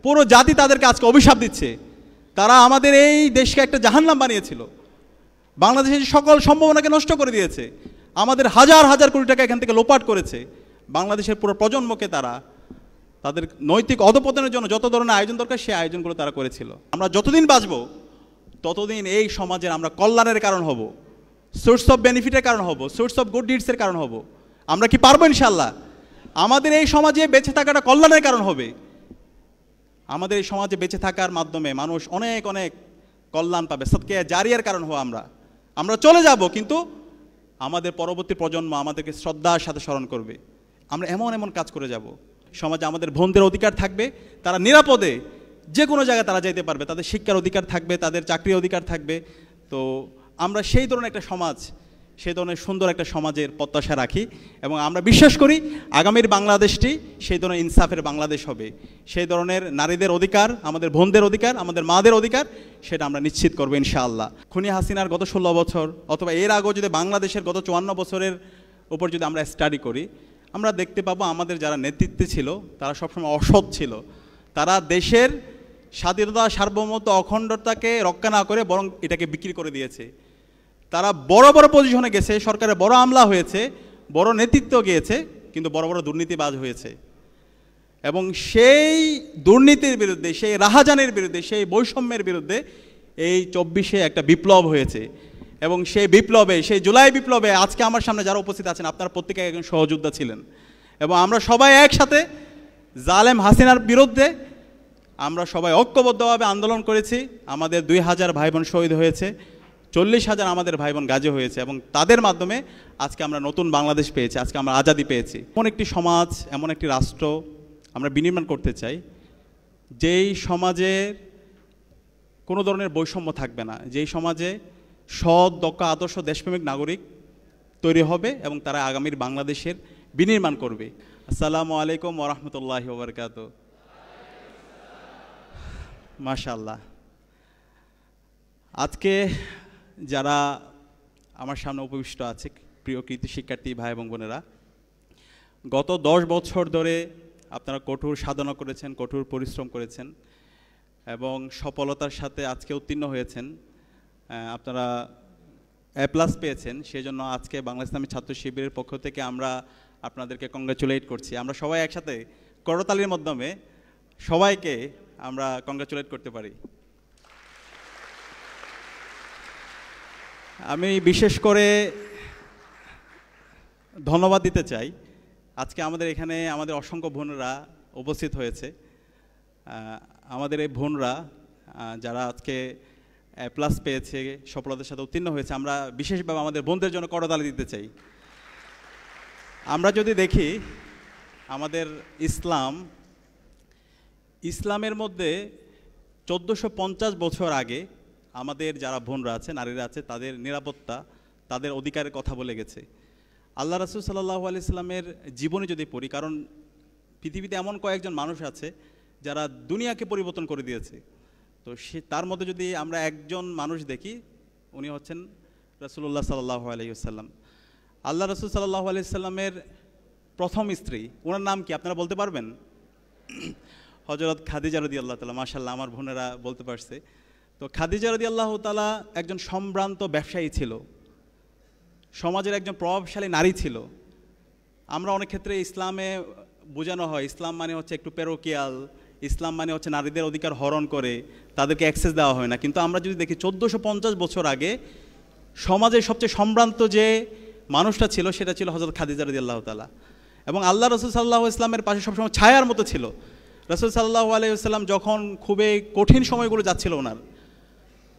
পুরো জাতি তাদেরকে আজকে অভিশাপ দিচ্ছে। তারা আমাদের এই দেশকে একটা জাহান্নাম বানিয়েছিল, বাংলাদেশের সকল সম্ভাবনাকে নষ্ট করে দিয়েছে, আমাদের হাজার হাজার কোটি টাকা এখান থেকে লোপাট করেছে। বাংলাদেশের পুরো প্রজন্মকে তারা তাদের নৈতিক অধপতনের জন্য যত ধরনের আয়োজন দরকার সেই আয়োজনগুলো তারা করেছিল। আমরা যতদিন বাঁচব ততদিন এই সমাজের আমরা কল্যাণের কারণ হব, সোর্স অফ বেনিফিটের কারণ হব, সোর্স অফ গুড ডিডসের কারণ হব। আমরা কি পারবো? ইনশাল্লাহ আমাদের এই সমাজে বেঁচে থাকাটা কল্যাণের কারণ হবে। আমাদের এই সমাজে বেঁচে থাকার মাধ্যমে মানুষ অনেক অনেক কল্যাণ পাবে, সদকা জারিয়ার কারণ হওয়া। আমরা চলে যাব, কিন্তু আমাদের পরবর্তী প্রজন্ম আমাদেরকে শ্রদ্ধার সাথে স্মরণ করবে। আমরা এমন এমন কাজ করে যাব, সমাজে আমাদের বোনদের অধিকার থাকবে, তারা নিরাপদে যে কোনো জায়গায় তারা যাইতে পারবে, তাদের শিক্ষার অধিকার থাকবে, তাদের চাকরির অধিকার থাকবে। তো আমরা সেই ধরনের একটা সমাজ, সেই ধরনের সুন্দর একটা সমাজের প্রত্যাশা রাখি এবং আমরা বিশ্বাস করি আগামীর বাংলাদেশটি সেই ধরনের ইনসাফের বাংলাদেশ হবে। সেই ধরনের নারীদের অধিকার, আমাদের বোনদের অধিকার, আমাদের মাদের অধিকার, সেটা আমরা নিশ্চিত করবো ইনশাআল্লাহ। খুনি হাসিনার গত 16 বছর অথবা এর আগেও যদি বাংলাদেশের গত 54 বছরের উপর যদি আমরা স্টাডি করি, আমরা দেখতে পাবো আমাদের যারা নেতৃত্বে ছিল তারা সবসময় অসৎ ছিল। তারা দেশের স্বাধীনতা, সার্বভৌমত্ব, অখণ্ডতাকে রক্ষা না করে বরং এটাকে বিক্রি করে দিয়েছে। তারা বড় বড় পজিশনে গেছে, সরকারের বড় আমলা হয়েছে, বড় নেতৃত্ব গিয়েছে, কিন্তু বড় বড় দুর্নীতিবাজ হয়েছে। এবং সেই দুর্নীতির বিরুদ্ধে, সেই রাহাজানের বিরুদ্ধে, সেই বৈষম্যের বিরুদ্ধে এই 24-এ একটা বিপ্লব হয়েছে। এবং সেই বিপ্লবে, সেই জুলাই বিপ্লবে আজকে আমার সামনে যারা উপস্থিত আছেন আপনারা প্রত্যেকে একজন সহযোদ্ধা ছিলেন। এবং আমরা সবাই একসাথে জালেম হাসিনার বিরুদ্ধে আমরা সবাই ঐক্যবদ্ধভাবে আন্দোলন করেছি। আমাদের 2000 ভাই বোন শহীদ হয়েছে, 40,000 আমাদের ভাই বোন গাজী হয়েছে এবং তাদের মাধ্যমে আজকে আমরা নতুন বাংলাদেশ পেয়েছি, আজকে আমরা আজাদি পেয়েছি। এমন একটি সমাজ, এমন একটি রাষ্ট্র আমরা বিনির্মাণ করতে চাই যেই সমাজের কোনো ধরনের বৈষম্য থাকবে না, যেই সমাজে সৎ, দক্ষ, আদর্শ, দেশপ্রেমিক নাগরিক তৈরি হবে এবং তারা আগামীর বাংলাদেশের বিনির্মাণ করবে। আসসালামু আলাইকুম ওয়া রাহমাতুল্লাহি ওয়া বারাকাতুহু। মাশাআল্লাহ, আজকে যারা আমার সামনে উপবিষ্ট আছে প্রিয় কৃতি শিক্ষার্থী ভাই এবং বোনেরা, গত 10 বছর ধরে আপনারা কঠোর সাধনা করেছেন, কঠোর পরিশ্রম করেছেন এবং সফলতার সাথে আজকে উত্তীর্ণ হয়েছেন। আপনারা A+ পেয়েছেন, সেই জন্য আজকে বাংলা ইসলামী ছাত্র শিবিরের পক্ষ থেকে আমরা আপনাদেরকে কংগ্রাচুলেট করছি। আমরা সবাই একসাথে করতালির মাধ্যমে সবাইকে আমরা কংগ্রাচুলেট করতে পারি। আমি বিশেষ করে ধন্যবাদ দিতে চাই, আজকে আমাদের এখানে আমাদের অসংখ্য বোনরা উপস্থিত হয়েছে। আমাদের এই বোনরা যারা আজকে A+ পেয়েছে, সফলতার সাথে উত্তীর্ণ হয়েছে, আমরা বিশেষভাবে আমাদের বোনদের জন্য করতালি দিতে চাই। আমরা যদি দেখি আমাদের ইসলামের মধ্যে 1450 বছর আগে আমাদের যারা বোনরা আছে, নারীরা আছে, তাদের নিরাপত্তা, তাদের অধিকারের কথা বলে গেছে। আল্লাহ রাসূল সাল্লাল্লাহু আলাইহি সাল্লামের জীবনী যদি পড়ি, কারণ পৃথিবীতে এমন কয়েকজন মানুষ আছে যারা দুনিয়াকে পরিবর্তন করে দিয়েছে, তো তার মধ্যে যদি আমরা একজন মানুষ দেখি, উনি হচ্ছেন রাসূলুল্লাহ সাল্লাল্লাহু আলাইহি ওয়াসাল্লাম। আল্লাহ রাসূল সাল্লাল্লাহু আলাইহি সাল্লামের প্রথম স্ত্রী, ওনার নাম কি আপনারা বলতে পারবেন? হযরত খাদিজা রাদিয়াল্লাহু তাআলা। মাশাআল্লাহ, আমার বোনেরা বলতে পারছে। তো খাদিজা রাদিয়াল্লাহু তাআলা একজন সম্ভ্রান্ত ব্যবসায়ী ছিল, সমাজের একজন প্রভাবশালী নারী ছিল। আমরা অনেক ক্ষেত্রে ইসলামে বোঝানো হয় ইসলাম মানে হচ্ছে একটু পেরোকিয়াল, ইসলাম মানে হচ্ছে নারীদের অধিকার হরণ করে তাদেরকে অ্যাক্সেস দেওয়া হয় না। কিন্তু আমরা যদি দেখি 1450 বছর আগে সমাজের সবচেয়ে সম্ভ্রান্ত যে মানুষটা ছিল সেটা ছিল হযরত খাদিজা রাদিয়াল্লাহু তাআলা। এবং আল্লাহ রাসূল সাল্লাল্লাহু আলাইহি ওয়াসাল্লামের পাশে সবসময় ছায়ার মতো ছিল। রাসূল সাল্লাল্লাহু আলাইহি ওয়াসাল্লাম যখন খুবই কঠিন সময়গুলো যাচ্ছিল ওনার,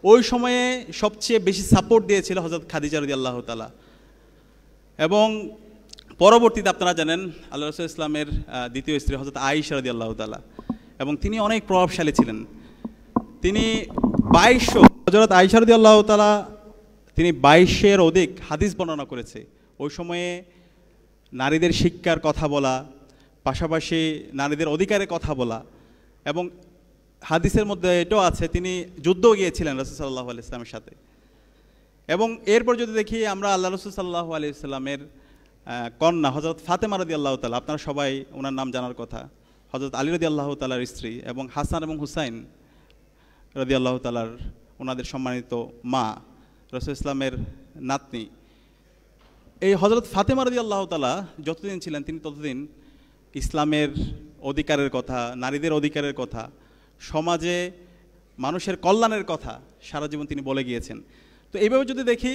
ওই সময়ে সবচেয়ে বেশি সাপোর্ট দিয়েছিল হযরত খাদিজা রাদিয়াল্লাহু তাআলা। এবং পরবর্তীতে আপনারা জানেন আল্লাহ রাসূল ইসলামের দ্বিতীয় স্ত্রী হযরত আয়েশা রাদিয়াল্লাহু তাআলা, এবং তিনি অনেক প্রভাবশালী ছিলেন। তিনি 2200 হযরত আয়েশা রাদিয়াল্লাহু তাআলা তিনি 2200-এর অধিক হাদিস বর্ণনা করেছে। ওই সময়ে নারীদের শিক্ষার কথা বলা, পাশাপাশি নারীদের অধিকারের কথা বলা, এবং হাদিসের মধ্যে এটাও আছে তিনি যুদ্ধও গিয়েছিলেন রাসূল সাল্লাল্লাহু আলাইহি ওয়াসাল্লামের সাথে। এবং এরপর যদি দেখি আমরা আল্লাহ রাসূল সাল্লাল্লাহু আলাইহি ওয়াসাল্লামের কন্যা হযরত ফাতেমা রাদিয়াল্লাহু তাআলা, আপনারা সবাই ওনার নাম জানার কথা। হযরত আলী রাদিয়াল্লাহু তাআলার স্ত্রী এবং হাসান এবং হুসাইন রাদিয়াল্লাহু তাআলার ওনাদের সম্মানিত মা রাসূল ইসলামের নাতনি এই হযরত ফাতেমা রাদিয়াল্লাহু তাআলা যতদিন ছিলেন তিনি ততদিন ইসলামের অধিকারের কথা, নারীদের অধিকারের কথা, সমাজে মানুষের কল্যাণের কথা সারা জীবন তিনি বলে গিয়েছেন। তো এইভাবে যদি দেখি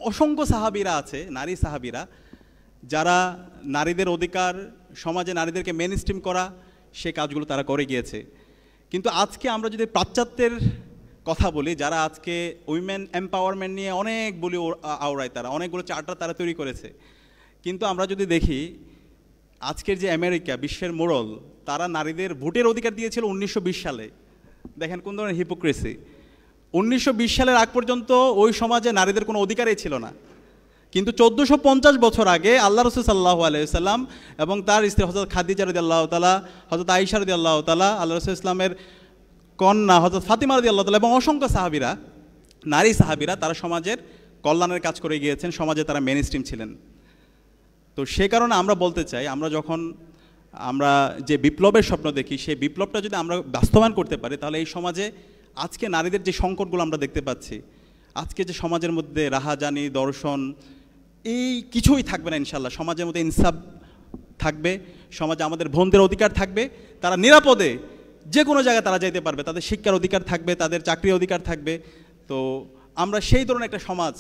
অসংখ্য সাহাবীরা আছে, নারী সাহাবীরা, যারা নারীদের অধিকার, সমাজে নারীদেরকে মেন স্ট্রিম করা সেই কাজগুলো তারা করে গিয়েছে। কিন্তু আজকে আমরা যদি পাশ্চাত্যের কথা বলি, যারা আজকে উইমেন এম্পাওয়ারমেন্ট নিয়ে অনেক বলি আওড়ায়, তারা অনেকগুলো চার্টার তারা তৈরি করেছে, কিন্তু আমরা যদি দেখি আজকের যে আমেরিকা বিশ্বের মোড়ল, তারা নারীদের ভোটের অধিকার দিয়েছিল 1920 সালে। দেখেন কোন ধরনের হিপোক্রেসি। 1920 সালের আগ পর্যন্ত ওই সমাজে নারীদের কোনো অধিকারই ছিল না, কিন্তু 1450 বছর আগে আল্লাহ রাসূল সাল্লাল্লাহু আলাইহি ওয়াসাল্লাম এবং তার স্ত্রী হযরত খাদিজা রাদিয়াল্লাহু তাআলা, হযরত আয়েশা রাদিয়াল্লাহু তাআলা, আল্লাহ রাসূল ইসলামের কন্যা হযরত ফাতিমা রাদিয়াল্লাহু তাআলা এবং অসংখ্য সাহাবীরা, নারী সাহাবীরা, তারা সমাজের কল্যাণের কাজ করে গিয়েছেন, সমাজে তারা মেন স্ট্রিম ছিলেন। তো সে কারণে আমরা বলতে চাই, আমরা যে বিপ্লবের স্বপ্ন দেখি, সেই বিপ্লবটা যদি আমরা বাস্তবায়ন করতে পারি, তাহলে এই সমাজে আজকে নারীদের যে সংকটগুলো আমরা দেখতে পাচ্ছি, আজকে যে সমাজের মধ্যে রাহাজানি, দর্শন, এই কিছুই থাকবে না ইনশাল্লাহ। সমাজের মধ্যে ইনসাফ থাকবে, সমাজে আমাদের বোনদের অধিকার থাকবে, তারা নিরাপদে যে কোনো জায়গায় তারা যাইতে পারবে, তাদের শিক্ষার অধিকার থাকবে, তাদের চাকরির অধিকার থাকবে। তো আমরা সেই ধরনের একটা সমাজ,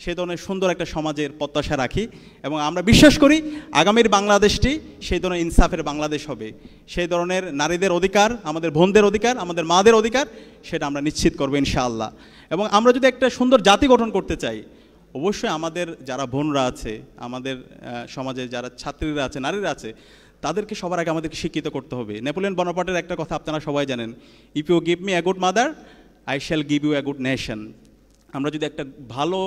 সেই ধরনের সুন্দর একটা সমাজের প্রত্যাশা রাখি এবং আমরা বিশ্বাস করি আগামীর বাংলাদেশটি সেই ধরনের ইনসাফের বাংলাদেশ হবে। সেই ধরনের নারীদের অধিকার, আমাদের বোনদের অধিকার, আমাদের মাদের অধিকার, সেটা আমরা নিশ্চিত করবো ইনশাআল্লাহ। এবং আমরা যদি একটা সুন্দর জাতি গঠন করতে চাই, অবশ্যই আমাদের যারা বোনরা আছে, আমাদের সমাজে যারা ছাত্রীরা আছে, নারীরা আছে, তাদেরকে সবার আগে আমাদেরকে শিক্ষিত করতে হবে। নেপোলিয়ন বোনাপার্টের একটা কথা আপনারা সবাই জানেন, if you give me a good mother I shall give you a good nation. আমরা যদি একটা ভালো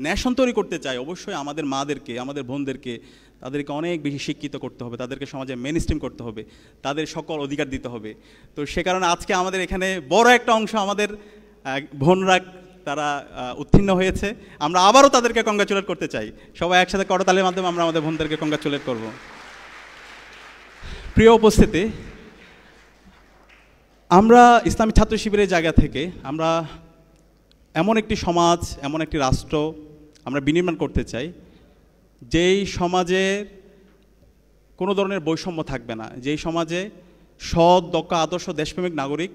নেশন তৈরি করতে চাই, অবশ্যই আমাদের মাদেরকে, আমাদের বোনদেরকে, তাদেরকে অনেক বেশি শিক্ষিত করতে হবে, তাদেরকে সমাজে মেন স্ট্রিম করতে হবে, তাদের সকল অধিকার দিতে হবে। তো সে কারণে আজকে আমাদের এখানে বড় একটা অংশ আমাদের বোনরা তারা উত্তীর্ণ হয়েছে। আমরা আবারও তাদেরকে কংগ্রাচুলেট করতে চাই। সবাই একসাথে করতালির মাধ্যমে আমরা আমাদের বোনদেরকে কংগ্রাচুলেট করব। প্রিয় উপস্থিতি, আমরা ইসলামী ছাত্র শিবিরের জায়গা থেকে আমরা এমন একটি সমাজ, এমন একটি রাষ্ট্র আমরা বিনির্মাণ করতে চাই, যেই সমাজের কোনো ধরনের বৈষম্য থাকবে না, যেই সমাজে সৎ, দক্ষ, আদর্শ, দেশপ্রেমিক নাগরিক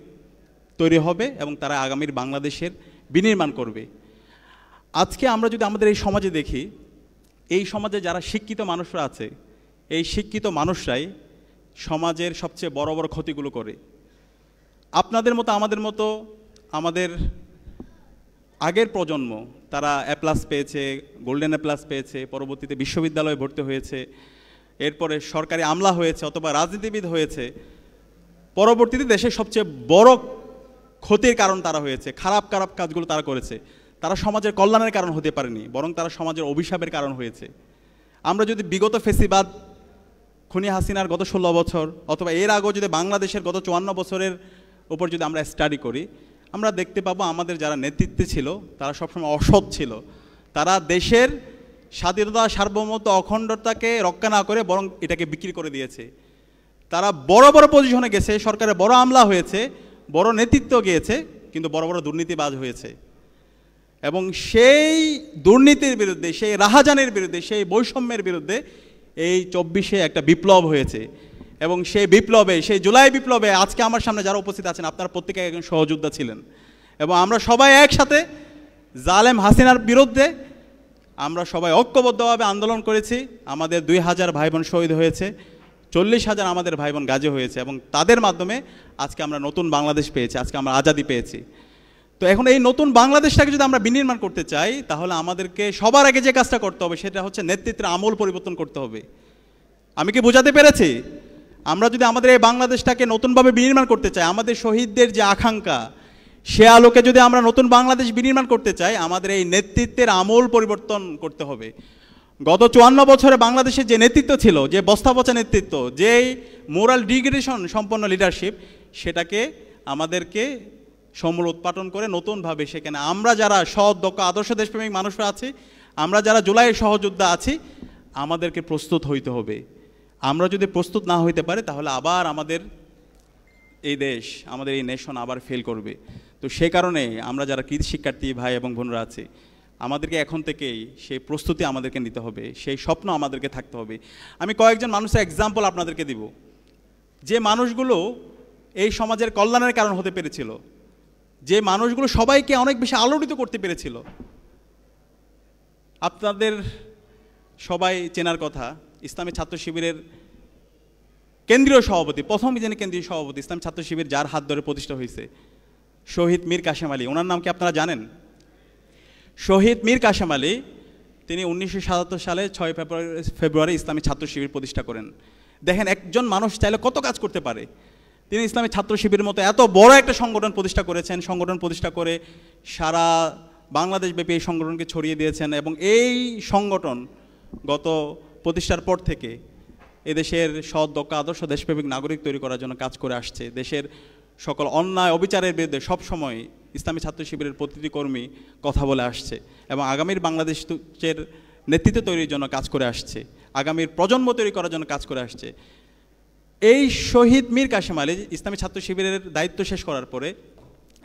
তৈরি হবে এবং তারা আগামীর বাংলাদেশের বিনির্মাণ করবে। আজকে আমরা যদি আমাদের এই সমাজে দেখি, এই সমাজে যারা শিক্ষিত মানুষরা আছে, এই শিক্ষিত মানুষরাই সমাজের সবচেয়ে বড় বড় ক্ষতিগুলো করে। আপনাদের মতো, আমাদের মতো, আমাদের আগের প্রজন্ম তারা A+ পেয়েছে, গোল্ডেন A+ পেয়েছে, পরবর্তীতে বিশ্ববিদ্যালয়ে ভর্তি হয়েছে, এরপরে সরকারি আমলা হয়েছে অথবা রাজনীতিবিদ হয়েছে, পরবর্তীতে দেশের সবচেয়ে বড় ক্ষতির কারণ তারা হয়েছে, খারাপ খারাপ কাজগুলো তারা করেছে। তারা সমাজের কল্যাণের কারণ হতে পারেনি, বরং তারা সমাজের অভিশাপের কারণ হয়েছে। আমরা যদি বিগত ফেসিবাদ, খুনি হাসিনার গত 16 বছর অথবা এর আগেও যদি বাংলাদেশের গত 54 বছরের উপর যদি আমরা স্টাডি করি, আমরা দেখতে পাবো আমাদের যারা নেতৃত্বে ছিল তারা সবসময় অসৎ ছিল। তারা দেশের স্বাধীনতা, সার্বভৌমত্ব, অখণ্ডতাকে রক্ষা না করে বরং এটাকে বিক্রি করে দিয়েছে। তারা বড় বড় পজিশনে গেছে, সরকারের বড় আমলা হয়েছে, বড় নেতৃত্ব গিয়েছে, কিন্তু বড় বড় দুর্নীতিবাজ হয়েছে। এবং সেই দুর্নীতির বিরুদ্ধে, সেই রাহাজানের বিরুদ্ধে, সেই বৈষম্যের বিরুদ্ধে এই 24-এ একটা বিপ্লব হয়েছে। এবং সেই বিপ্লবে, সেই জুলাই বিপ্লবে আজকে আমার সামনে যারা উপস্থিত আছেন, আপনারা প্রত্যেকে একজন সহযোদ্ধা ছিলেন। এবং আমরা সবাই একসাথে জালেম হাসিনার বিরুদ্ধে আমরা সবাই ঐক্যবদ্ধভাবে আন্দোলন করেছি। আমাদের 2000 ভাই বোন শহীদ হয়েছে, 40,000 আমাদের ভাই বোন গাজী হয়েছে, এবং তাদের মাধ্যমে আজকে আমরা নতুন বাংলাদেশ পেয়েছি, আজকে আমরা আজাদি পেয়েছি। তো এখন এই নতুন বাংলাদেশটাকে যদি আমরা বিনির্মাণ করতে চাই, তাহলে আমাদেরকে সবার আগে যে কাজটা করতে হবে সেটা হচ্ছে নেতৃত্বের আমূল পরিবর্তন করতে হবে। আমি কি বোঝাতে পেরেছি? আমরা যদি আমাদের এই বাংলাদেশটাকে নতুনভাবে বিনির্মাণ করতে চাই, আমাদের শহীদদের যে আকাঙ্ক্ষা, সে আলোকে যদি আমরা নতুন বাংলাদেশ বিনির্মাণ করতে চাই, আমাদের এই নেতৃত্বের আমূল পরিবর্তন করতে হবে। গত 54 বছরে বাংলাদেশের যে নেতৃত্ব ছিল, যে বস্তাপচা নেতৃত্ব, যেই মোরাল ডিগ্রেডেশন সম্পন্ন লিডারশিপ, সেটাকে আমাদেরকে সমূল উৎপাটন করে নতুনভাবে সেখানে আমরা যারা সৎ, দক্ষ, আদর্শ, দেশপ্রেমিক মানুষরা আছি, আমরা যারা জুলাইয়ের সহযোদ্ধা আছি, আমাদেরকে প্রস্তুত হইতে হবে। আমরা যদি প্রস্তুত না হইতে পারি তাহলে আবার আমাদের এই দেশ, আমাদের এই নেশন আবার ফেল করবে। তো সেই কারণে আমরা যারা কৃতি শিক্ষার্থী ভাই এবং বোনরা আছি, আমাদেরকে এখন থেকেই সেই প্রস্তুতি আমাদেরকে নিতে হবে, সেই স্বপ্ন আমাদেরকে থাকতে হবে। আমি কয়েকজন মানুষের এক্সাম্পল আপনাদেরকে দিব, যে মানুষগুলো এই সমাজের কল্যাণের কারণ হতে পেরেছিল, যে মানুষগুলো সবাইকে অনেক বেশি আলোড়িত করতে পেরেছিল। আপনাদের সবাই চেনার কথা, ইসলামী ছাত্র শিবিরের কেন্দ্রীয় সভাপতি, প্রথম যিনি কেন্দ্রীয় সভাপতি ইসলামী ছাত্র শিবির, যার হাত ধরে প্রতিষ্ঠা হয়েছে, শহীদ মীর কাশেম আলী। ওনার নাম কি আপনারা জানেন? শহীদ মীর কাশেম আলী, তিনি 1977 সালে 6 ফেব্রুয়ারি ইসলামী ছাত্র শিবির প্রতিষ্ঠা করেন। দেখেন একজন মানুষ চাইলে কত কাজ করতে পারে। তিনি ইসলামী ছাত্র শিবিরের মতো এত বড় একটা সংগঠন প্রতিষ্ঠা করেছেন, সংগঠন প্রতিষ্ঠা করে সারা বাংলাদেশব্যাপী এই সংগঠনকে ছড়িয়ে দিয়েছেন। এবং এই সংগঠন গত প্রতিষ্ঠার পর থেকে এদেশের সৎ, দক্ষ, আদর্শ দেশপ্রেমিক নাগরিক তৈরি করার জন্য কাজ করে আসছে। দেশের সকল অন্যায় অবিচারের বিরুদ্ধে সবসময় ইসলামী ছাত্র শিবিরের প্রতিটি কর্মী কথা বলে আসছে এবং আগামীর বাংলাদেশের নেতৃত্ব তৈরির জন্য কাজ করে আসছে, আগামীর প্রজন্ম তৈরি করার জন্য কাজ করে আসছে। এই শহীদ মীর কাশেম আলী ইসলামী ছাত্র শিবিরের দায়িত্ব শেষ করার পরে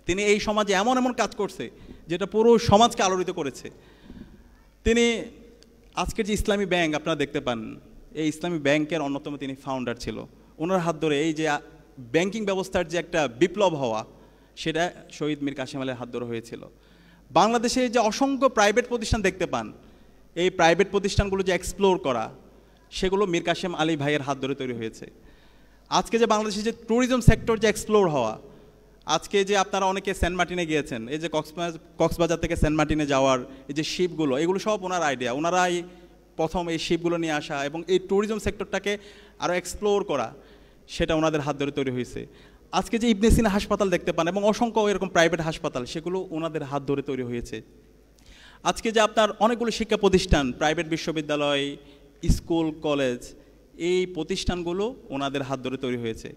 তিনি এই সমাজে এমন এমন কাজ করছে যেটা পুরো সমাজকে আলোড়িত করেছে। তিনি আজকের যে ইসলামী ব্যাংক আপনারা দেখতে পান, এই ইসলামী ব্যাংকের অন্যতম তিনি ফাউন্ডার ছিল। ওনার হাত ধরে এই যে ব্যাংকিং ব্যবস্থার যে একটা বিপ্লব হওয়া, সেটা শহীদ মীর কাশেম আলীর হাত ধরে হয়েছিল। বাংলাদেশে যে অসংখ্য প্রাইভেট প্রতিষ্ঠান দেখতে পান, এই প্রাইভেট প্রতিষ্ঠানগুলো যে এক্সপ্লোর করা, সেগুলো মীর কাশেম আলী ভাইয়ের হাত ধরে তৈরি হয়েছে। আজকে যে বাংলাদেশে যে ট্যুরিজম সেক্টর যে এক্সপ্লোর হওয়া, আজকে যে আপনারা অনেকে সেন্ট মার্টিনে গিয়েছেন, এই যে কক্সবাজার থেকে সেন্ট মার্টিনে যাওয়ার এই যে শিপগুলো, এগুলো সব ওনার আইডিয়া। ওনারাই প্রথম এই শিপগুলো নিয়ে আসা এবং এই ট্যুরিজম সেক্টরটাকে আরও এক্সপ্লোর করা, সেটা ওনাদের হাত ধরে তৈরি হয়েছে। আজকে যে ইবনে সিনা হাসপাতাল দেখতে পান এবং অসংখ্য এরকম প্রাইভেট হাসপাতাল, সেগুলো ওনাদের হাত ধরে তৈরি হয়েছে। আজকে যে আপনার অনেকগুলো শিক্ষা প্রতিষ্ঠান, প্রাইভেট বিশ্ববিদ্যালয়, স্কুল, কলেজ, এই প্রতিষ্ঠানগুলো ওনাদের হাত ধরে তৈরি হয়েছে।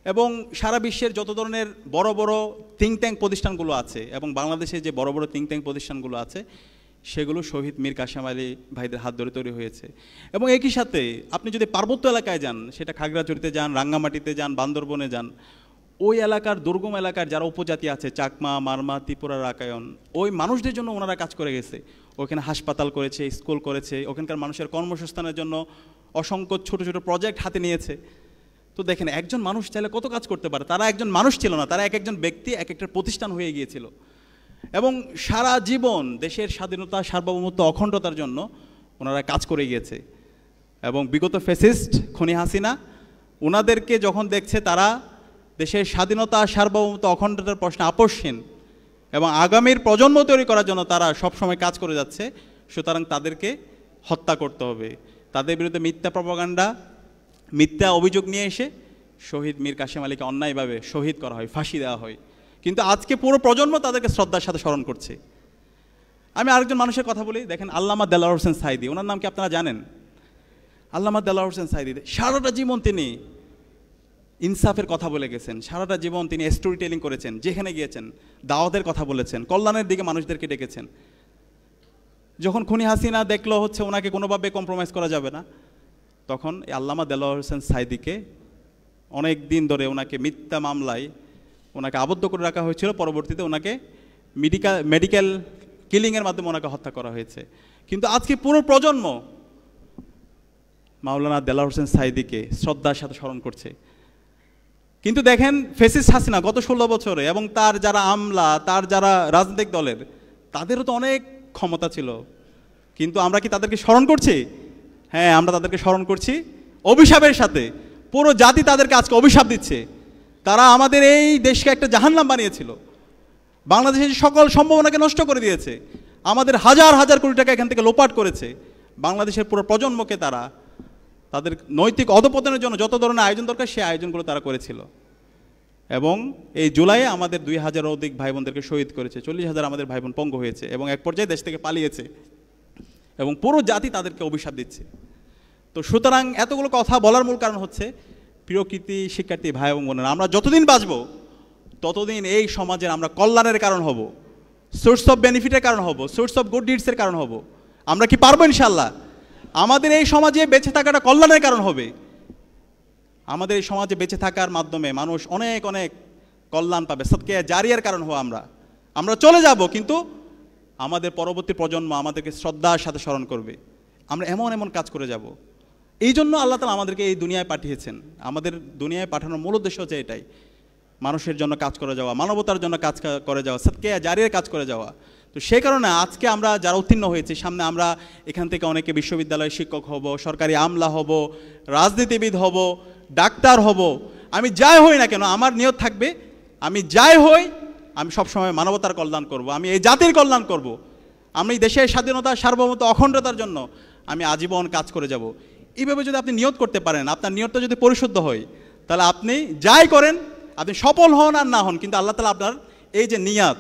এবং সারা বিশ্বের যত ধরনের বড় বড় থিঙ্ক ট্যাঙ্ক প্রতিষ্ঠানগুলো আছে এবং বাংলাদেশে যে বড় বড় থিঙ্ক ট্যাঙ্ক প্রতিষ্ঠানগুলো আছে, সেগুলো শহীদ মীর কাশেম আলী ভাইদের হাত ধরে তৈরি হয়েছে। এবং একই সাথে আপনি যদি পার্বত্য এলাকায় যান, সেটা খাগড়াছড়িতে যান, রাঙ্গামাটিতে যান, বান্দরবনে যান, ওই এলাকার দুর্গম এলাকার যারা উপজাতি আছে, চাকমা, মারমা, ত্রিপুরা, রাকায়ন, ওই মানুষদের জন্য ওনারা কাজ করে গেছে। ওখানে হাসপাতাল করেছে, স্কুল করেছে, ওখানকার মানুষের কর্মসংস্থানের জন্য অসংখ্য ছোট ছোট প্রজেক্ট হাতে নিয়েছে। তো দেখেন একজন মানুষ চাইলে কত কাজ করতে পারে। তারা একজন মানুষ ছিল না, তারা এক একজন ব্যক্তি, এক একটা প্রতিষ্ঠান হয়ে গিয়েছিল। এবং সারা জীবন দেশের স্বাধীনতা, সার্বভৌমত্ব, অখণ্ডতার জন্য ওনারা কাজ করে গিয়েছে। এবং বিগত ফ্যাসিস্ট খনি হাসিনা ওনাদেরকে যখন দেখছে তারা দেশের স্বাধীনতা, সার্বভৌমত্ব, অখণ্ডতার প্রশ্নে আপোষহীন এবং আগামীর প্রজন্ম তৈরি করার জন্য তারা সবসময় কাজ করে যাচ্ছে, সুতরাং তাদেরকে হত্যা করতে হবে। তাদের বিরুদ্ধে মিথ্যা প্রপাগান্ডা, মিথ্যা অভিযোগ নিয়ে এসে শহীদ মীর কাশেম আলীকে অন্যায়ভাবে শহীদ করা হয়, ফাঁসি দেওয়া হয়। কিন্তু আজকে পুরো প্রজন্ম তাদেরকে শ্রদ্ধার সাথে স্মরণ করছে। আমি আরেকজন মানুষের কথা বলি, দেখেন আল্লামা দেলোয়ার হোসেন সাঈদী, ওনার নাম কি আপনারা জানেন? আল্লামা দেলোয়ার হোসেন সাঈদী সারাটা জীবন তিনি ইনসাফের কথা বলে গেছেন, সারাটা জীবন তিনি স্টোরি টেলিং করেছেন, যেখানে গিয়েছেন দাওয়াতের কথা বলেছেন, কল্যাণের দিকে মানুষদেরকে ডেকেছেন। যখন খুনি হাসিনা দেখলো হচ্ছে ওনাকে কোনোভাবে কম্প্রোমাইজ করা যাবে না, তখন আল্লামা দেলোয়ার হোসেন সাঈদীকে অনেক দিন ধরে ওনাকে মিথ্যা মামলায় ওনাকে আবদ্ধ করে রাখা হয়েছিল। পরবর্তীতে ওনাকে মেডিকেল কিলিংয়ের মাধ্যমে ওনাকে হত্যা করা হয়েছে। কিন্তু আজকে পুরো প্রজন্ম মাওলানা দেলোয়ার হোসেন সাঈদীকে শ্রদ্ধার সাথে স্মরণ করছে। কিন্তু দেখেন ফ্যাসিস্ট হাসিনা গত 16 বছরে এবং তার যারা আমলা, তার যারা রাজনৈতিক দলের, তাদেরও তো অনেক ক্ষমতা ছিল, কিন্তু আমরা কি তাদেরকে স্মরণ করছি? হ্যাঁ, আমরা তাদেরকে স্মরণ করছি অভিশাপের সাথে। পুরো জাতি তাদেরকে আজকে অভিশাপ দিচ্ছে। তারা আমাদের এই দেশকে একটা জাহান্নাম বানিয়েছিল, বাংলাদেশের সকল সম্ভাবনাকে নষ্ট করে দিয়েছে, আমাদের হাজার হাজার কোটি টাকা এখান থেকে লোপাট করেছে। বাংলাদেশের পুরো প্রজন্মকে তাদের নৈতিক অধপতনের জন্য যত ধরনের আয়োজন দরকার সেই আয়োজনগুলো তারা করেছিল। এবং এই জুলাইয়ে আমাদের 2000 অধিক ভাই বোনদেরকে শহীদ করেছে, 40,000 আমাদের ভাই বোন পঙ্গু হয়েছে এবং এক পর্যায়ে দেশ থেকে পালিয়েছে এবং পুরো জাতি তাদেরকে অভিশাপ দিচ্ছে। তো সুতরাং এতগুলো কথা বলার মূল কারণ হচ্ছে, প্রিয় কৃতি শিক্ষার্থী ভাই এবং বোনেরা, আমরা যতদিন বাঁচব ততদিন এই সমাজের আমরা কল্যাণের কারণ হব, সোর্স অফ বেনিফিটের কারণ হব, সোর্স অফ গুড ডিডসের কারণ হব। আমরা কি পারবো? ইনশাল্লাহ। আমাদের এই সমাজে বেঁচে থাকাটা কল্যাণের কারণ হবে। আমাদের এই সমাজে বেঁচে থাকার মাধ্যমে মানুষ অনেক অনেক কল্যাণ পাবে, সদকা জারিয়ার কারণ হওয়া আমরা চলে যাব, কিন্তু আমাদের পরবর্তী প্রজন্ম আমাদেরকে শ্রদ্ধার সাথে স্মরণ করবে। আমরা এমন এমন কাজ করে যাব। এই জন্য আল্লাহ তাআলা আমাদেরকে এই দুনিয়ায় পাঠিয়েছেন। আমাদের দুনিয়ায় পাঠানোর মূল উদ্দেশ্য হচ্ছে এটাই, মানুষের জন্য কাজ করে যাওয়া, মানবতার জন্য কাজ করে যাওয়া, সদকা জারিয়ার কাজ করে যাওয়া। তো সেই কারণে আজকে আমরা যারা উত্তীর্ণ হয়েছি, সামনে আমরা এখান থেকে অনেকে বিশ্ববিদ্যালয়ের শিক্ষক হব, সরকারি আমলা হব, রাজনীতিবিদ হব, ডাক্তার হব। আমি যাই হই না কেন, আমার নিয়ত থাকবে আমি যাই হই আমি সবসময় মানবতার কল্যাণ করব, আমি এই জাতির কল্যাণ করব, আমি এই দেশের স্বাধীনতা, সার্বভৌমত্ব, অখণ্ডতার জন্য আমি আজীবন কাজ করে যাব। এইভাবে যদি আপনি নিয়ত করতে পারেন, আপনার নিয়তটা যদি পরিশুদ্ধ হয়, তাহলে আপনি যাই করেন, আপনি সফল হন আর না হন, কিন্তু আল্লাহ তাআলা আপনার এই যে নিয়াত,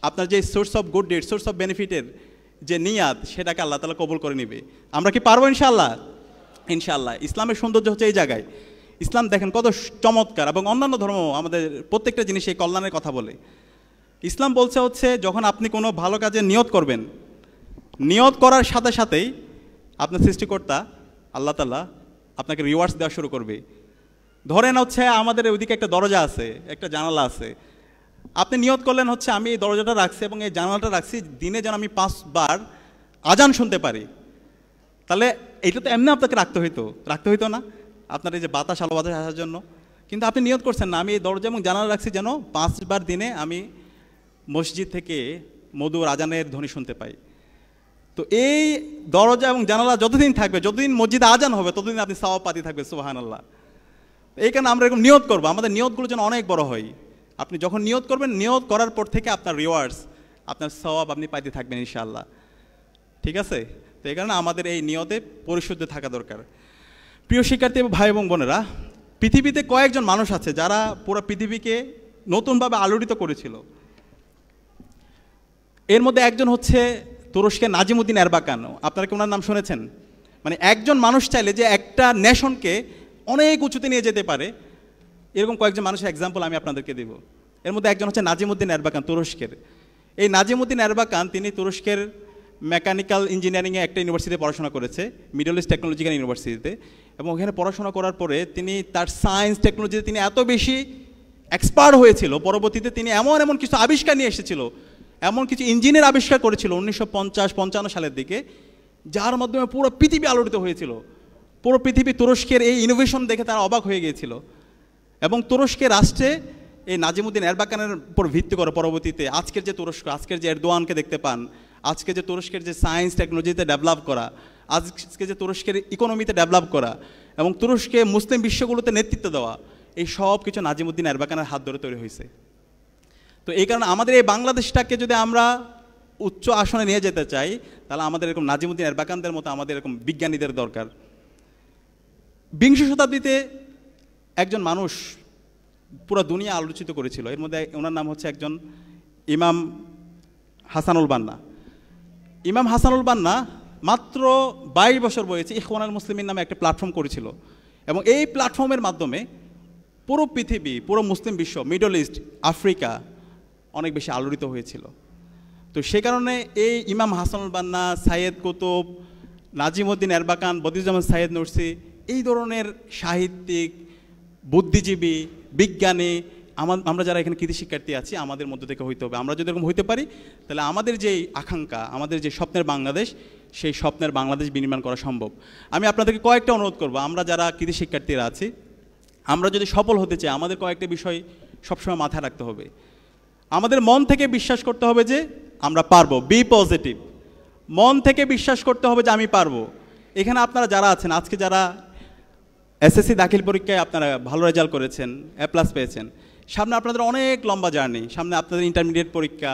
আপনার যে source of good deed, source of বেনিফিটের যে নিয়াত, সেটাকে আল্লাহ তাআলা কবুল করে নেবে। আমরা কি পারবো ইনশাআল্লাহ? ইনশাআল্লাহ। ইসলামের সৌন্দর্য হচ্ছে এই জায়গায়। ইসলাম দেখেন কত চমৎকার, এবং অন্যান্য ধর্ম আমাদের প্রত্যেকটা জিনিস এই কল্যাণের কথা বলে। ইসলাম বলছে হচ্ছে যখন আপনি কোনো ভালো কাজে নিয়ত করবেন, নিয়ত করার সাথে সাথেই আপনার সৃষ্টিকর্তা আল্লাহ তাআলা আপনাকে রিওয়ার্ডস দেওয়া শুরু করবে। ধরেন হচ্ছে আমাদের ওইদিকে একটা দরজা আছে, একটা জানালা আছে, আপনি নিয়ত করলেন হচ্ছে আমি এই দরজাটা রাখছি এবং এই জানালাটা রাখছি দিনে যেন আমি 5 বার আজান শুনতে পারি। তাহলে এটা তো এমনি আপনাকে রাখতে হইতো না, আপনার এই যে বাতাস, আলো বাতাস আসার জন্য। কিন্তু আপনি নিয়ত করছেন না, আমি এই দরজা এবং জানালা রাখছি যেন 5 বার দিনে আমি মসজিদ থেকে মধুর আজানের ধ্বনি শুনতে পাই। তো এই দরজা এবং জানালা যতদিন থাকবে, যতদিন মসজিদে আজান হবে, ততদিন আপনি সওয়াব পাতি থাকবে। সুবহানাল্লাহ। এই কারণে আমরা এরকম নিয়ত করবো, আমাদের নিয়তগুলো যেন অনেক বড় হয়। আপনি যখন নিয়ত করবেন, নিয়ত করার পর থেকে আপনার রিওয়ার্ডস, আপনার সওয়াব আপনি পাইতে থাকবেন ইনশাআল্লাহ। ঠিক আছে? তো এই কারণে আমাদের এই নিয়তে পরিশুদ্ধ থাকা দরকার। প্রিয় শিক্ষার্থী ভাই এবং বোনেরা, পৃথিবীতে কয়েকজন মানুষ আছে যারা পুরো পৃথিবীকে নতুনভাবে আলোড়িত করেছিল। এর মধ্যে একজন হচ্ছে তুরস্কের নাজিমুদ্দিন এরবাকান। আপনারা কি ওনার নাম শুনেছেন? মানে একজন মানুষ চাইলে যে একটা নেশনকে অনেক উঁচুতে নিয়ে যেতে পারে, এরকম কয়েকজন মানুষের এক্সাম্পল আমি আপনাদেরকে দেব। এর মধ্যে একজন হচ্ছে নাজিমুদ্দিন এরবাকান, তুরস্কের। এই নাজিমুদ্দিন এরবাকান তিনি তুরস্কের মেকানিক্যাল ইঞ্জিনিয়ারিংয়ে একটা ইউনিভার্সিটিতে পড়াশোনা করেছে, মিডল ইস্ট টেকনোলজিক্যাল ইউনিভার্সিটিতে। এবং ওখানে পড়াশোনা করার পরে তিনি তার সায়েন্স টেকনোলজিতে তিনি এত বেশি এক্সপার্ট হয়েছিল, পরবর্তীতে তিনি এমন এমন কিছু আবিষ্কার নিয়ে এসেছিল, এমন কিছু ইঞ্জিনের আবিষ্কার করেছিল 1950-55 সালের দিকে, যার মাধ্যমে পুরো পৃথিবী আলোড়িত হয়েছিল। পুরো পৃথিবী তুরস্কের এই ইনোভেশন দেখে তারা অবাক হয়ে গিয়েছিল। এবং তুরস্কের রাষ্ট্রে এই নাজিমুদ্দিন এরবাকানের উপর ভিত্তি করে পরবর্তীতে আজকের যে তুরস্ক, আজকের যে এরদোয়ানকে দেখতে পান, আজকে যে তুরস্কের যে সায়েন্স টেকনোলজিতে ডেভেলপ করা, আজকে যে তুরস্কের ইকোনমিতে ডেভেলপ করা এবং তুরস্কে মুসলিম বিশ্বগুলোতে নেতৃত্ব দেওয়া, এই সব কিছু নাজিমুদ্দিন এরবাকানের হাত ধরে তৈরি হয়েছে। তো এই কারণে আমাদের এই বাংলাদেশটাকে যদি আমরা উচ্চ আসনে নিয়ে যেতে চাই, তাহলে আমাদের এরকম নাজিমুদ্দিন এরবাকানদের মতো আমাদের এরকম বিজ্ঞানীদের দরকার। বিংশ শতাব্দীতে একজন মানুষ পুরো দুনিয়া আলোচিত করেছিল, এর মধ্যে ওনার নাম হচ্ছে একজন ইমাম হাসানুল বান্না। ইমাম হাসানুল বান্না মাত্র 22 বছর বয়সে ইখওয়ানুল মুসলিমিন নামে একটা প্ল্যাটফর্ম করেছিল, এবং এই প্ল্যাটফর্মের মাধ্যমে পুরো পৃথিবী, পুরো মুসলিম বিশ্ব, মিডল ইস্ট, আফ্রিকা অনেক বেশি আলোড়িত হয়েছিল। তো সে কারণে এই ইমাম হাসানুল বান্না, সাইয়েদ কুতুব, নাজিমুদ্দিন এরবাকান, বদিউজ্জামান সাইয়েদ নুরসি, এই ধরনের সাহিত্যিক, বুদ্ধিজীবী, বিজ্ঞানী, আমরা যারা এখানে কৃতি শিক্ষার্থী আছি, আমাদের মধ্য থেকে হইতে হবে। আমরা যদি এরকম হইতে পারি, তাহলে আমাদের যে আকাঙ্ক্ষা, আমাদের যে স্বপ্নের বাংলাদেশ, সেই স্বপ্নের বাংলাদেশ বিনির্মাণ করা সম্ভব। আমি আপনাদেরকে কয়েকটা অনুরোধ করব, আমরা যারা কৃতি শিক্ষার্থীরা আছি, আমরা যদি সফল হতে চাই, আমাদের কয়েকটা বিষয় সবসময় মাথায় রাখতে হবে। আমাদের মন থেকে বিশ্বাস করতে হবে যে আমরা পারবো, বি পজিটিভ। মন থেকে বিশ্বাস করতে হবে যে আমি পারবো। এখানে আপনারা যারা আছেন, আজকে যারা এসএসসি দাখিল পরীক্ষায় আপনারা ভালো রেজাল্ট করেছেন, A+ পেয়েছেন, সামনে আপনাদের অনেক লম্বা জার্নি, সামনে আপনাদের ইন্টারমিডিয়েট পরীক্ষা,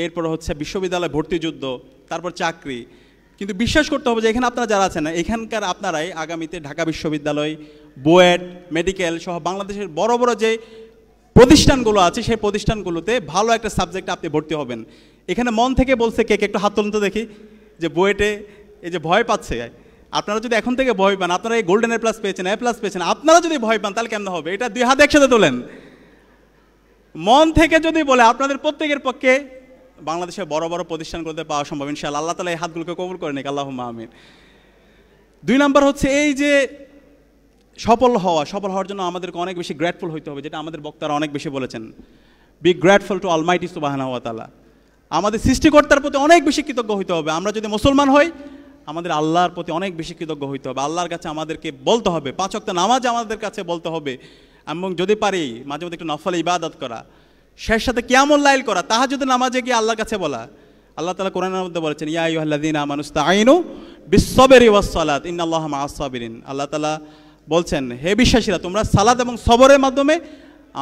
এরপর হচ্ছে বিশ্ববিদ্যালয় ভর্তি যুদ্ধ, তারপর চাকরি। কিন্তু বিশ্বাস করতে হবে যে এখানে আপনারা যারা আছেন না, এখানকার আপনারাই আগামীতে ঢাকা বিশ্ববিদ্যালয়, বুয়েট, মেডিকেল সহ বাংলাদেশের বড় বড় যে প্রতিষ্ঠানগুলো আছে, সেই প্রতিষ্ঠানগুলোতে ভালো একটা সাবজেক্টে আপনি ভর্তি হবেন। এখানে মন থেকে বলছে কে কে, একটু হাত তুলুন তো দেখি, যে বুয়েটে এই যে ভয় পাচ্ছে, আপনারা যদি এখন থেকে ভয় পান, আপনারা এই গোল্ডেন A+ পেয়েছেন, A+ পেয়েছেন, আপনারা যদি ভয় পান তাহলে কেমন হবে? এটা 2 হাত একসাথে তোলেন। মন থেকে যদি বলে আপনাদের প্রত্যেকের পক্ষে বাংলাদেশের বড় বড় প্রতিষ্ঠানগুলোতে পাওয়া সম্ভব ইনশাআল্লাহ। আল্লাহ তাআলা এই হাতগুলোকে কবুল করে নিক, আল্লাহুম্মা আমিন। 2 নাম্বার হচ্ছে এই যে সফল হওয়ার জন্য আমাদেরকে অনেক বেশি গ্রেটফুল হইতে হবে, যেটা আমাদের বক্তারা অনেক বেশি বলেছেন। বি গ্রেটফুল টু অলমাইটি সুবহানাহু ওয়া তাআলা। আমাদের সৃষ্টিকর্তার প্রতি অনেক বেশি কৃতজ্ঞ হইতে হবে। আমরা যদি মুসলমান হই, আমাদের আল্লাহর প্রতি অনেক বেশি কৃতজ্ঞ হইতে হবে। আল্লাহর কাছে আমাদেরকে বলতে হবে, 5 ওয়াক্ত নামাজ আমাদের কাছে বলতে হবে, এবং যদি পারি মাঝে মধ্যে একটু নফল ইবাদত করা, শেষ সাথে কিয়ামুল লাইল করা, তাহাজ্জুদের নামাজে গিয়ে আল্লাহর কাছে বলা। আল্লাহ তাআলা কোরআনের মধ্যে বলেছেন, ইয়া আইয়ুহাল্লাযীনা আমানুস্তাঈনু বিস-সাবরি ওয়াস-সালাত ইন্নাল্লাহা মা'আস-সাবিরিন। আল্লাহ তাআলা বলছেন, হে বিশ্বাসীরা, তোমরা সালাত এবং সবরের মাধ্যমে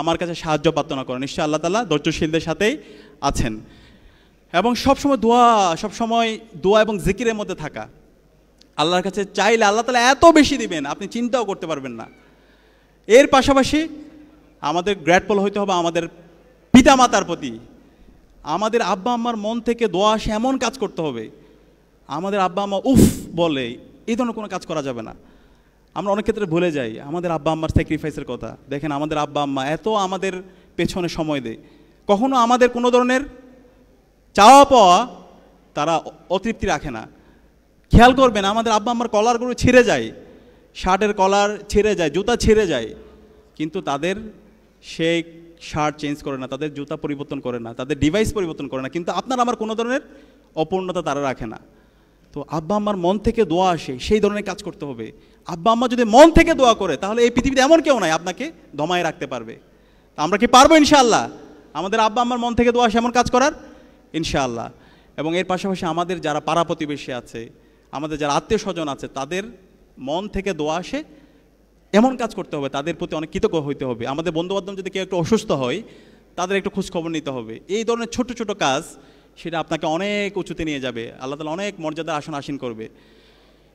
আমার কাছে সাহায্য প্রার্থনা করো, নিশ্চয়ই আল্লাহ তাআলা ধৈর্যশীলদের সাথেই আছেন। এবং সবসময় দোয়া এবং জিকিরের মধ্যে থাকা। আল্লাহর কাছে চাইলে আল্লাহ তাআলা এত বেশি দিবেন, আপনি চিন্তাও করতে পারবেন না। এর পাশাপাশি আমাদের গ্রেটফুল হইতে হবে আমাদের পিতামাতার প্রতি। আমাদের আব্বা আম্মার মন থেকে দোয়া আসে এমন কাজ করতে হবে। আমাদের আব্বা আম্মা উফ বলে এই ধরনের কোনো কাজ করা যাবে না। আমরা অনেক ক্ষেত্রে ভুলে যাই আমাদের আব্বা আম্মার স্যাক্রিফাইসের কথা। দেখেন, আমাদের আব্বা আম্মা এত আমাদের পেছনে সময় দেয়, কখনো আমাদের কোনো ধরনের চাওয়া পাওয়া তারা অতৃপ্তি রাখে না। খেয়াল করবেন, আমাদের আব্বা আম্মার কলারগুলো ছিঁড়ে যায়, শার্টের কলার ছিঁড়ে যায়, জুতা ছিঁড়ে যায়, কিন্তু তাদের সেই শার্ট চেঞ্জ করে না, তাদের জুতা পরিবর্তন করে না, তাদের ডিভাইস পরিবর্তন করে না, কিন্তু আপনার আমার কোনো ধরনের অপূর্ণতা তারা রাখে না। তো আব্বা আম্মার মন থেকে দোয়া আসে, সেই ধরনের কাজ করতে হবে। আব্বা আম্মা যদি মন থেকে দোয়া করে, তাহলে এই পৃথিবীতে এমন কেউ নাই আপনাকে দমায় রাখতে পারবে। আমরা কি পারবো ইনশাআল্লাহ আমাদের আব্বা আম্মার মন থেকে দোয়া আসে এমন কাজ করার? ইনশাআল্লাহ। এবং এর পাশাপাশি আমাদের যারা পাড়া প্রতিবেশী আছে, আমাদের যারা আত্মীয় স্বজন আছে, তাদের মন থেকে দোয়া আসে এমন কাজ করতে হবে, তাদের প্রতি অনেক কৃতজ্ঞ হইতে হবে। আমাদের বন্ধুবান্ধব যদি কেউ একটু অসুস্থ হয়, তাদের একটু খোঁজখবর নিতে হবে। এই ধরনের ছোট ছোট কাজ, সেটা আপনাকে অনেক উঁচুতে নিয়ে যাবে, আল্লাহ তাআলা অনেক মর্যাদার আসীন করবে।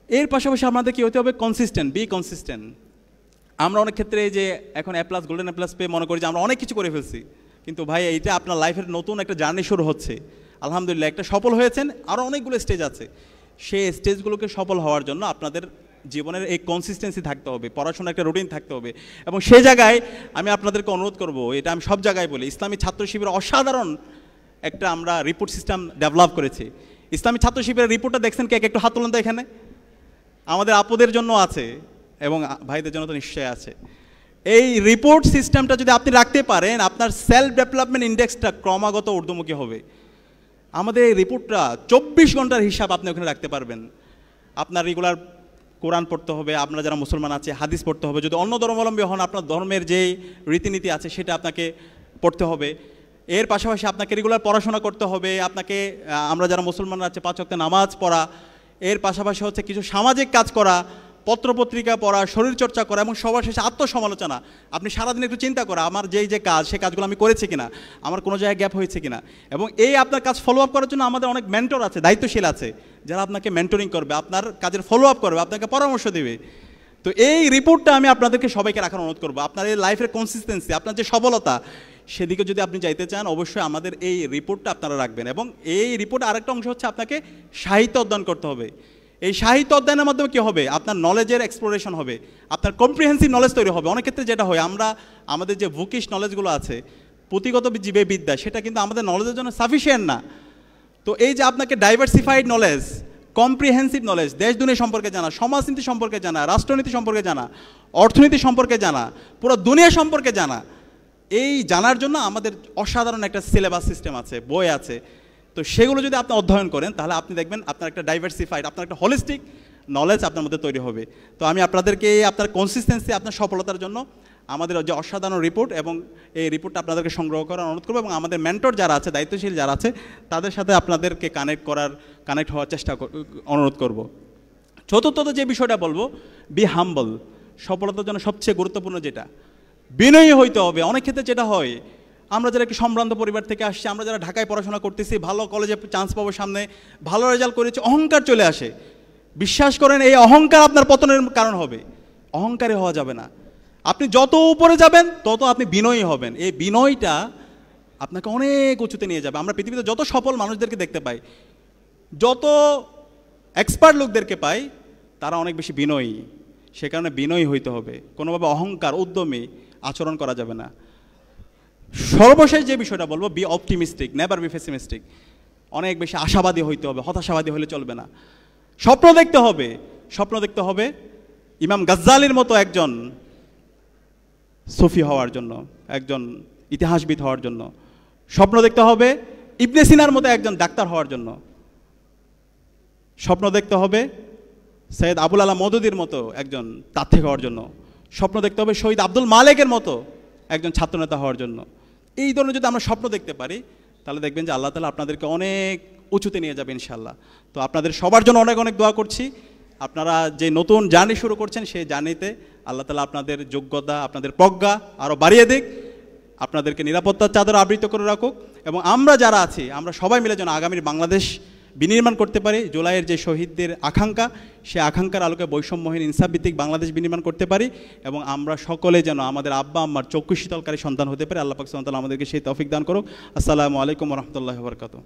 এর পাশাপাশি আমাদের কী হতে হবে? Consistent, B consistent. আমরা অনেক ক্ষেত্রে যে এখন A+, গোল্ডেন A+ পেয়ে মনে করি যে আমরা অনেক কিছু করে ফেলছি, কিন্তু ভাই এইটা আপনার লাইফের নতুন একটা জার্নি শুরু হচ্ছে। আলহামদুলিল্লাহ, একটা সফল হয়েছেন, আরও অনেকগুলো স্টেজ আছে। সেই স্টেজগুলোকে সফল হওয়ার জন্য আপনাদের জীবনের এই কনসিস্টেন্সি থাকতে হবে, পড়াশোনার একটা রুটিন থাকতে হবে। এবং সেই জায়গায় আমি আপনাদেরকে অনুরোধ করব, এটা আমি সব জায়গায় বলি, ইসলামী ছাত্র শিবির অসাধারণ একটা আমরা রিপোর্ট সিস্টেম ডেভেলপ করেছি। ইসলামী ছাত্র শিবিরের রিপোর্টটা দেখছেন কে? একটু হাত তুলুন তো এখানে। আমাদের আপুদের জন্য আছে এবং ভাইদের জন্য তো নিশ্চয়ই আছে। এই রিপোর্ট সিস্টেমটা যদি আপনি রাখতে পারেন, আপনার সেলফ ডেভেলপমেন্ট ইন্ডেক্সটা ক্রমাগত ঊর্ধ্বমুখী হবে। আমাদের এই রিপোর্টটা 24 ঘন্টার হিসাব আপনি ওখানে রাখতে পারবেন। আপনার রেগুলার কোরআন পড়তে হবে, আপনারা যারা মুসলমান আছে হাদিস পড়তে হবে, যদি অন্য ধর্মাবলম্বী হন আপনার ধর্মের যেই রীতিনীতি আছে সেটা আপনাকে পড়তে হবে। এর পাশাপাশি আপনাকে রেগুলার পড়াশোনা করতে হবে, আপনাকে আমরা যারা মুসলমান আছে 5 ওয়াক্ত নামাজ পড়া, এর পাশাপাশি হচ্ছে কিছু সামাজিক কাজ করা, পত্রপত্রিকা পড়া, শরীরচর্চা করা, এবং সবার শেষে আত্মসমালোচনা। আপনি সারাদিন একটু চিন্তা করা, আমার যে কাজ, সেই কাজগুলো আমি করেছি কিনা, আমার কোনো জায়গায় গ্যাপ হয়েছে কিনা। এবং এই আপনার কাজ ফলো আপ করার জন্য আমাদের অনেক মেন্টর আছে, দায়িত্বশীল আছে, যারা আপনাকে মেন্টরিং করবে, আপনার কাজের ফলো আপ করবে, আপনাকে পরামর্শ দেবে। তো এই রিপোর্টটা আমি আপনাদেরকে সবাইকে রাখার অনুরোধ করবো। আপনার এই লাইফের কনসিস্টেন্সি, আপনার যে সফলতা, সেদিকে যদি আপনি যাইতে চান, অবশ্যই আমাদের এই রিপোর্টটা আপনারা রাখবেন। এবং এই রিপোর্ট আরেকটা অংশ হচ্ছে আপনাকে সাহিত্য অধ্যয়ন করতে হবে। এই সাহিত্য অধ্যয়নের মাধ্যমে কী হবে? আপনার নলেজের এক্সপ্লোরেশন হবে, আপনার কম্প্রিহেন্সিভ নলেজ তৈরি হবে। অনেক ক্ষেত্রে যেটা হয়, আমাদের যে বুকিশ নলেজগুলো আছে, পুঁথিগত জীবে বিদ্যা, সেটা কিন্তু আমাদের নলেজের জন্য সাফিসিয়েন্ট না। তো এই যে আপনাকে ডাইভার্সিফাইড নলেজ, কম্প্রিহেন্সিভ নলেজ, দেশ দুনিয়া সম্পর্কে জানা, সমাজনীতি সম্পর্কে জানা, রাষ্ট্রনীতি সম্পর্কে জানা, অর্থনীতি সম্পর্কে জানা, পুরো দুনিয়া সম্পর্কে জানা, এই জানার জন্য আমাদের অসাধারণ একটা সিলেবাস সিস্টেম আছে, বই আছে। তো সেগুলো যদি আপনি অধ্যয়ন করেন, তাহলে আপনি দেখবেন আপনার একটা ডাইভার্সিফাইড, আপনার একটা হোলিস্টিক নলেজ আপনার মধ্যে তৈরি হবে। তো আমি আপনাদেরকে আপনার কনসিস্টেন্সি, আপনার সফলতার জন্য আমাদের যে অসাধারণ রিপোর্ট, এবং এই রিপোর্টটা আপনাদেরকে সংগ্রহ করার অনুরোধ করবো, এবং আমাদের মেন্টর যারা আছে, দায়িত্বশীল যারা আছে, তাদের সাথে আপনাদেরকে কানেক্ট হওয়ার অনুরোধ করব। চতুর্থত যে বিষয়টা বলবো, বি হাম্বল। সফলতার জন্য সবচেয়ে গুরুত্বপূর্ণ যেটা, বিনয়ী হইতে হবে। অনেক ক্ষেত্রে যেটা হয়, আমরা যারা একটি সম্ভ্রান্ত পরিবার থেকে আসছি, আমরা যারা ঢাকায় পড়াশোনা করতেছি, ভালো কলেজে চান্স পাবো, সামনে ভালো রেজাল্ট করেছি, অহংকার চলে আসে। বিশ্বাস করেন, এই অহংকার আপনার পতনের কারণ হবে। অহংকারী হওয়া যাবে না। আপনি যত উপরে যাবেন তত আপনি বিনয়ী হবেন। এই বিনয়টা আপনাকে অনেক উঁচুতে নিয়ে যাবে। আমরা পৃথিবীতে যত সফল মানুষদেরকে দেখতে পাই, যত এক্সপার্ট লোকদেরকে পাই, তারা অনেক বেশি বিনয়ী। সে কারণে বিনয়ী হইতে হবে, কোনোভাবে অহংকার, উদ্যমী আচরণ করা যাবে না। সর্বশেষ যে বিষয়টা বলবো, B optimistic, never be pessimistic. অনেক বেশি আশাবাদী হইতে হবে, হতাশাবাদী হলে চলবে না। স্বপ্ন দেখতে হবে, স্বপ্ন দেখতে হবে, ইমাম গাজ্জালির মতো একজন সুফি হওয়ার জন্য, একজন ইতিহাসবিদ হওয়ার জন্য। স্বপ্ন দেখতে হবে ইবনে সিনার মতো একজন ডাক্তার হওয়ার জন্য। স্বপ্ন দেখতে হবে সৈয়দ আবুল আলা মওদুদির মতো একজন তাত্ত্বিক হওয়ার জন্য। স্বপ্ন দেখতে হবে শহীদ আব্দুল মালেকের মতো একজন ছাত্রনেতা হওয়ার জন্য। এই ধরনের যদি আমরা স্বপ্ন দেখতে পারি তাহলে দেখবেন যে আল্লাহ তাআলা আপনাদেরকে অনেক উঁচুতে নিয়ে যাবে ইনশাআল্লাহ। তো আপনাদের সবার জন্য অনেক অনেক দোয়া করছি। আপনারা যে নতুন জার্নি শুরু করছেন সেই জার্নিতে আল্লাহ তাআলা আপনাদের যোগ্যতা, আপনাদের প্রজ্ঞা আরও বাড়িয়ে দিক, আপনাদেরকে নিরাপত্তার চাদর আবৃত করে রাখুক, এবং আমরা যারা আছি আমরা সবাই মিলে যেন আগামীর বাংলাদেশ বিনির্মাণ করতে পারি। জুলাইয়ের যে শহীদদের আকাঙ্ক্ষা, সেই আকাঙ্ক্ষার আলোকে বৈষম্যহীন ইনসাফভিত্তিক বাংলাদেশ বিনির্মাণ করতে পারি, এবং আমরা সকলে যেন আমাদের আব্বা আম্মার চক্ষু শীতলকারী সন্তান হতে পারে। আল্লাহ পাক সুবহানাহু ওয়া তাআলা আমাদেরকে সেই তৌফিক দান করুক। আসসালামু আলাইকুম ওয়া রাহমাতুল্লাহি ওয়া বারাকাতুহু।